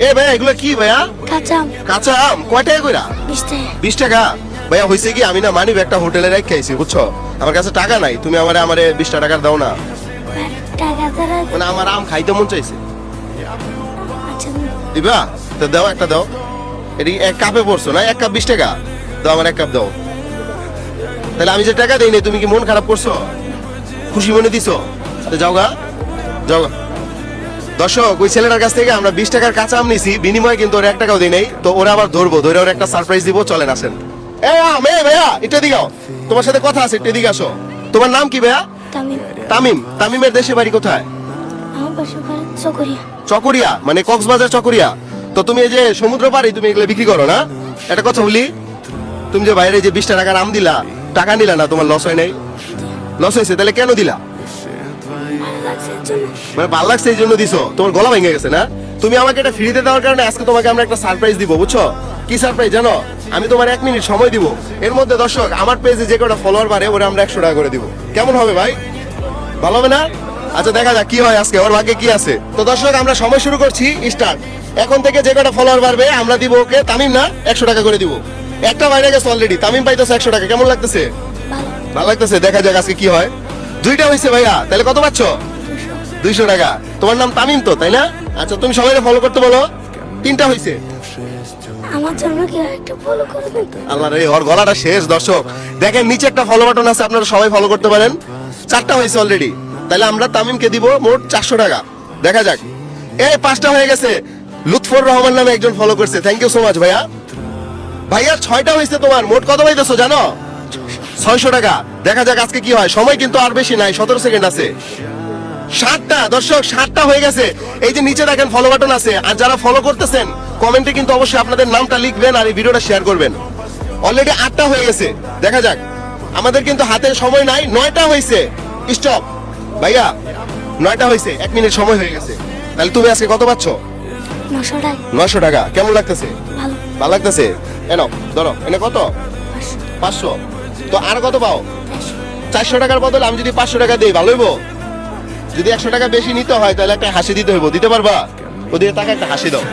এ ভাইয়া এগুলো কি ভাইয়া? কাঁচা আম কাঁচা আম কয় টাকা কইরা? 20 টাকা। 20 টাকা? ভাইয়া হইছে কি আমি না মানিব একটা হোটেলে রেখে আইছি বুঝছো, আমার কাছে টাকা নাই, তুমি আমারে 20 টাকা দাও না, টাকা ছাড়া মানে আমার আম খাইতে মন চাইছে। আচ্ছা দিবা? তো দাও একটা দাও, এটি এক কাপে পড়ছো না, এক কাপ 20 টাকা দাও, আমার এক কাপ দাও। তাহলে আমি যে টাকা দেই নাই তুমি কি মন খারাপ করছো? খুশি মনে দিছো? তো যাও গা, যাও গা। দর্শক ওই ছেলেটার কাছ থেকে আমরা 20 টাকার কাঁচা আম নিছি, বিনিময়ে কিন্তু ওরা 1 টাকাও দিই নাই। তো ওরা আবার ধরবো, ধরে ওরা একটা সারপ্রাইজ দিব, চলেন আসেন। ভাইয়া এটা দিগাও, তোমার সাথে কথা আছে, একটু এদিকে আসো। তোমার নাম কি ভাইয়া? তামিম। তামিম। তামিমের দেশে বাড়ি কোথায়? আমার বাসা বাড়ি চকরিয়া। চকরিয়া মানে কক্সবাজার চকরিয়া। তো তুমি এই যে সমুদ্র পাড়ে তুমি এগুলো বিক্রি করো না? একটা কথা বলি, তুমি যে বাইরে যে 20 টাকার আম দিলা, টাকা নিলা না, তোমার লস হয় নাই? লস হয়েছে, তাহলে কেন দিলা? ভালো লাগছে এর জন্য। মানে ভালো লাগছে এই জন্য দিছো? তোমার গলা ভেঙে গেছে না? তুমি আমাকে এটা ফ্রিতে দেওয়ার কারণে আজকে তোমাকে আমরা একটা সারপ্রাইজ দিব, বুঝছো? কি সারপ্রাইজ জানো? আমি তোমার 1 মিনিট সময় দিব, এর মধ্যে দর্শক আমার পেজে যে কটা ফলোয়ার বাড়ে ওরা আমরা 100 টাকা করে দিব। কেমন হবে ভাই? ভালো হবে না? আচ্ছা দেখা যাক কি হয় আজকে, ওর ভাগ্যে কি আছে। তো দর্শক আমরা সময় শুরু করছি, স্টার্ট। এখন থেকে যে কটা ফলোয়ার বাড়বে আমরা দিব ওকে, তামিম না 100 টাকা করে দিব। একটা বাইরে গেছে অলরেডি, তামিম পাইতেছে 100 টাকা। কেমন লাগতেছে? ভালো। ভালো লাগতেছে, দেখা যাক আজকে কি হয়। 2টা হয়েছে ভাইয়া, তাহলে কত পাচ্ছ? 200 টাকা। তোমার নাম তামিম তো, তাই না? আচ্ছা তুমি সবাইকে ফলো করতে বলো। 3টা হয়েছে। আমার জন্য কি একটা ফলো করে দেন? আল্লাহ রে, ওর গলাটা শেষ। দর্শক দেখেন নিচে একটা ফলো বাটন আছে, আপনারা সবাই ফলো করতে পারেন। 4টা হয়েছে অলরেডি, তাহলে আমরা তামিমকে দিব মোট 400 টাকা। দেখা যাক। এই 5টা হয়ে গেছে, লুৎফর রহমান নামে একজন ফলো করছে, থ্যাংক ইউ সো মাচ ভাইয়া। ভাইয়া 6টা হয়েছে, তোমার মোট কত পাইতেছো জানো? 600 টাকা। দেখা যাক আজকে কি হয়, সময় কিন্তু আর বেশি নাই, 17 সেকেন্ড আছে। 7টা দর্শক, 7টা হয়ে গেছে। এই যে নিচে দেখেন ফলো বাটন আছে, আর যারা ফলো করতেছেন কমেন্টে কিন্তু অবশ্যই আপনাদের নামটা লিখবেন আর এই ভিডিওটা শেয়ার করবেন। অলরেডি 8টা হয়ে গেছে, দেখা যাক। আমাদের কিন্তু হাতে সময় নাই। 9টা হয়েছে, স্টপ ভাইয়া। 9টা হয়েছে, 1 মিনিট সময় হয়ে গেছে। তাহলে তুমি আজকে কত পাচ্ছ? 900 টাকা। 900 টাকা। কেমন লাগতেছে? ভালো। ভালো লাগতেছে? এনো ধরো, এনে কত? 500। তো আর কত পাও? 400 টাকার বদলে আমি যদি 500 টাকা দিই ভালো হইব? যদি 100 টাকা বেশি নিতে হয় তাহলে একটা হাসি দিতে হইব, দিতে পারবা? ওদিকে টাকা একটা হাসি দাও।